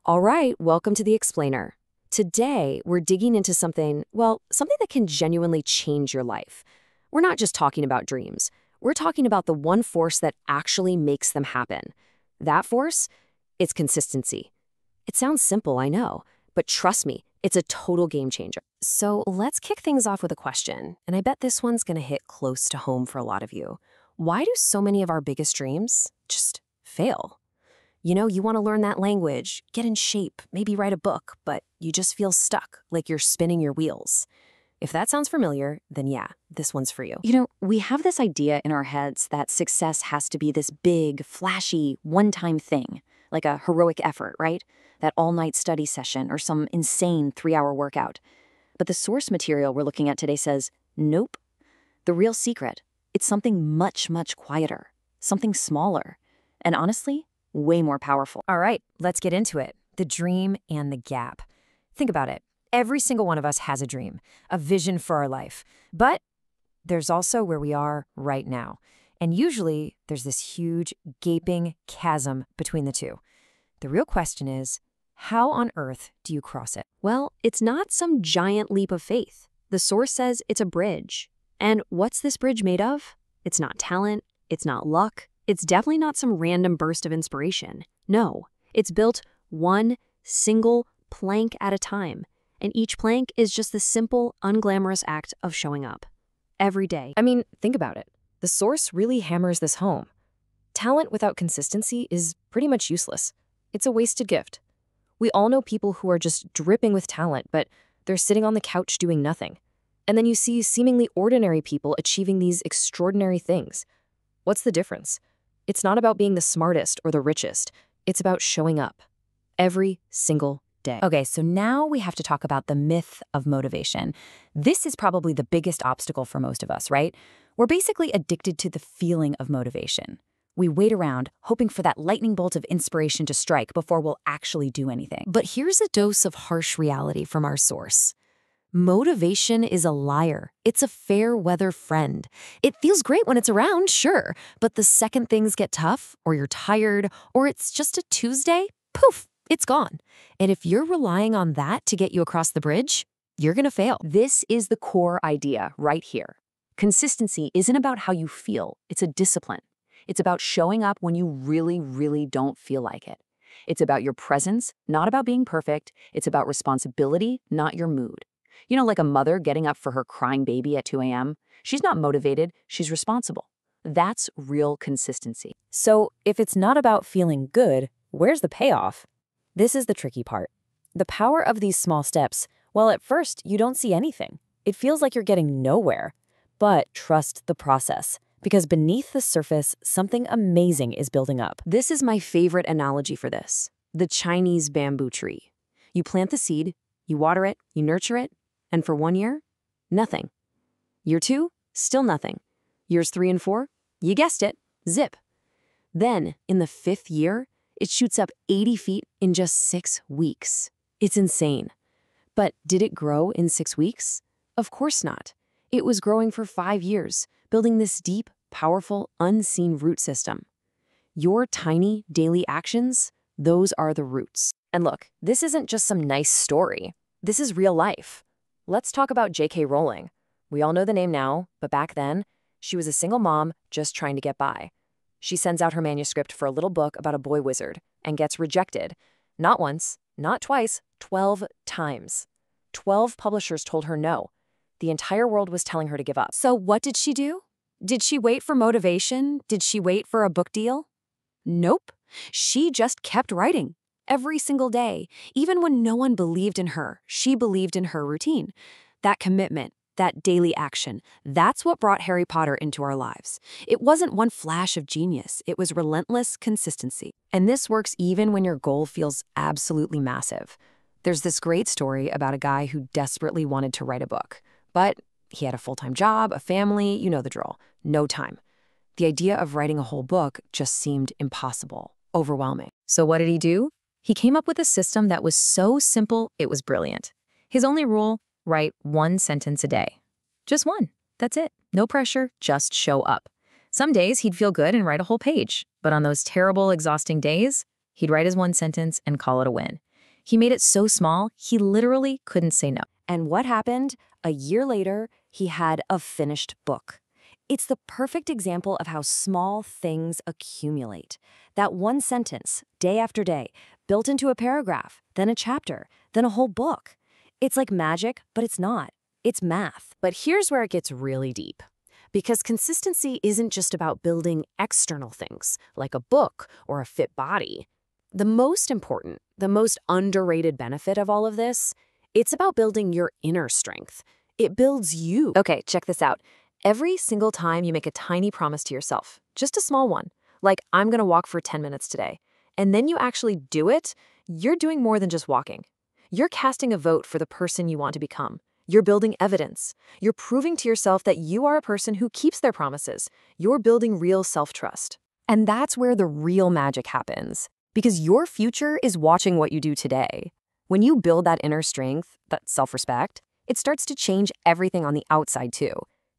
All right, welcome to The Explainer. Today, we're digging into something that can genuinely change your life. We're not just talking about dreams. We're talking about the one force that actually makes them happen. That force? It's consistency. It sounds simple, I know, but trust me, it's a total game changer. So let's kick things off with a question, and I bet this one's gonna hit close to home for a lot of you. Why do so many of our biggest dreams just fail? You want to learn that language, get in shape, maybe write a book, but you just feel stuck, like you're spinning your wheels. If that sounds familiar, then yeah, this one's for you. We have this idea in our heads that success has to be this big, flashy, one-time thing, like a heroic effort, right? That all-night study session or some insane 3-hour workout. But the source material we're looking at today says, nope. The real secret, it's something much, much quieter, something smaller, and honestly, way more powerful. All right, let's get into it. The dream and the gap. Think about it. Every single one of us has a dream, a vision for our life. But there's also where we are right now. And usually, there's this huge, gaping chasm between the two. The real question is, how on earth do you cross it? Well, it's not some giant leap of faith. The source says it's a bridge. And what's this bridge made of? It's not talent. It's not luck. It's definitely not some random burst of inspiration. No, it's built one single plank at a time. And each plank is just the simple, unglamorous act of showing up. Every day. I mean, think about it. The source really hammers this home. Talent without consistency is pretty much useless. It's a wasted gift. We all know people who are just dripping with talent, but they're sitting on the couch doing nothing. And then you see seemingly ordinary people achieving these extraordinary things. What's the difference? It's not about being the smartest or the richest. It's about showing up every single day. Okay, so now we have to talk about the myth of motivation. This is probably the biggest obstacle for most of us, right? We're basically addicted to the feeling of motivation. We wait around, hoping for that lightning bolt of inspiration to strike before we'll actually do anything. But here's a dose of harsh reality from our source. Motivation is a liar. It's a fair weather friend. It feels great when it's around, sure, but the second things get tough, or you're tired, or it's just a Tuesday, poof, it's gone. And if you're relying on that to get you across the bridge, you're gonna fail. This is the core idea right here. Consistency isn't about how you feel, it's a discipline. It's about showing up when you really, really don't feel like it. It's about your presence, not about being perfect. It's about responsibility, not your mood. Like a mother getting up for her crying baby at 2 a.m. She's not motivated, she's responsible. That's real consistency. So if it's not about feeling good, where's the payoff? This is the tricky part. The power of these small steps, well, at first, you don't see anything. It feels like you're getting nowhere. But trust the process, because beneath the surface, something amazing is building up. This is my favorite analogy for this, the Chinese bamboo tree. You plant the seed, you water it, you nurture it, and for 1 year, nothing. Year 2, still nothing. Years 3 and 4, you guessed it, zip. Then, in the 5th year, it shoots up 80 feet in just 6 weeks. It's insane. But did it grow in 6 weeks? Of course not. It was growing for 5 years, building this deep, powerful, unseen root system. Your tiny, daily actions, those are the roots. And look, this isn't just some nice story. This is real life. Let's talk about J.K. Rowling. We all know the name now, but back then, she was a single mom just trying to get by. She sends out her manuscript for a little book about a boy wizard and gets rejected. Not once, not twice, 12 times. 12 publishers told her no. The entire world was telling her to give up. So what did she do? Did she wait for motivation? Did she wait for a book deal? Nope. She just kept writing. Every single day, even when no one believed in her, she believed in her routine. That commitment, that daily action, that's what brought Harry Potter into our lives. It wasn't one flash of genius, it was relentless consistency. And this works even when your goal feels absolutely massive. There's this great story about a guy who desperately wanted to write a book, but he had a full-time job, a family, you know the drill, no time. The idea of writing a whole book just seemed impossible, overwhelming. So what did he do? He came up with a system that was so simple, it was brilliant. His only rule, write 1 sentence a day. Just one. That's it. No pressure, just show up. Some days he'd feel good and write a whole page, but on those terrible, exhausting days, he'd write his 1 sentence and call it a win. He made it so small, he literally couldn't say no. And what happened? A year later, he had a finished book. It's the perfect example of how small things accumulate. That one sentence, day after day, built into a paragraph, then a chapter, then a whole book. It's like magic, but it's not. It's math. But here's where it gets really deep. Because consistency isn't just about building external things, like a book or a fit body. The most important, the most underrated benefit of all of this, it's about building your inner strength. It builds you. Okay, check this out. Every single time you make a tiny promise to yourself, just a small one, like I'm gonna walk for 10 minutes today, and then you actually do it, you're doing more than just walking. You're casting a vote for the person you want to become. You're building evidence. You're proving to yourself that you are a person who keeps their promises. You're building real self-trust. And that's where the real magic happens. Because your future is watching what you do today. When you build that inner strength, that self-respect, it starts to change everything on the outside too.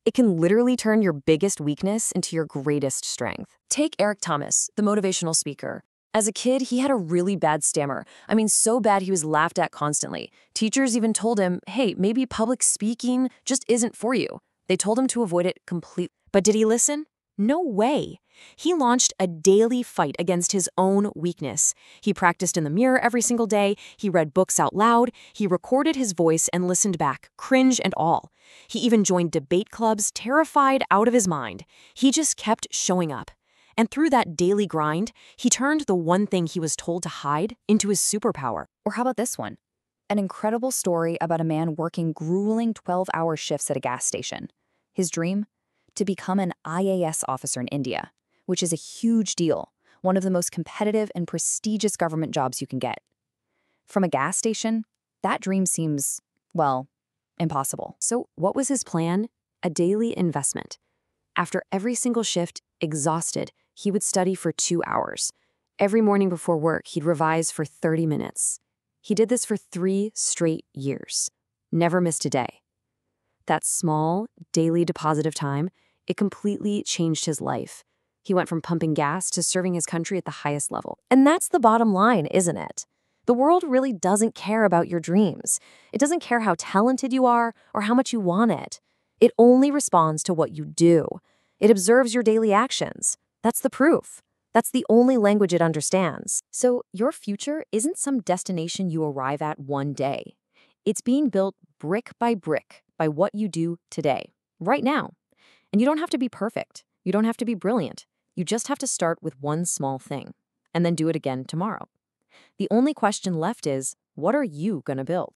It can literally turn your biggest weakness into your greatest strength. Take Eric Thomas, the motivational speaker. As a kid, he had a really bad stammer. I mean, so bad he was laughed at constantly. Teachers even told him, hey, maybe public speaking just isn't for you. They told him to avoid it completely. But did he listen? No way. He launched a daily fight against his own weakness. He practiced in the mirror every single day. He read books out loud. He recorded his voice and listened back, cringe and all. He even joined debate clubs, terrified out of his mind. He just kept showing up. And through that daily grind, he turned the one thing he was told to hide into his superpower. Or how about this one? An incredible story about a man working grueling 12-hour shifts at a gas station. His dream? To become an IAS officer in India, which is a huge deal, one of the most competitive and prestigious government jobs you can get. From a gas station, that dream seems, well, impossible. So what was his plan? A daily investment. After every single shift, exhausted, he would study for 2 hours. Every morning before work, he'd revise for 30 minutes. He did this for 3 straight years. Never missed a day. That small, daily deposit of time, it completely changed his life. He went from pumping gas to serving his country at the highest level. And that's the bottom line, isn't it? The world really doesn't care about your dreams. It doesn't care how talented you are or how much you want it. It only responds to what you do. It observes your daily actions. That's the proof. That's the only language it understands. So your future isn't some destination you arrive at one day. It's being built brick by what you do today, right now. And you don't have to be perfect. You don't have to be brilliant. You just have to start with one small thing and then do it again tomorrow. The only question left is, what are you going to build?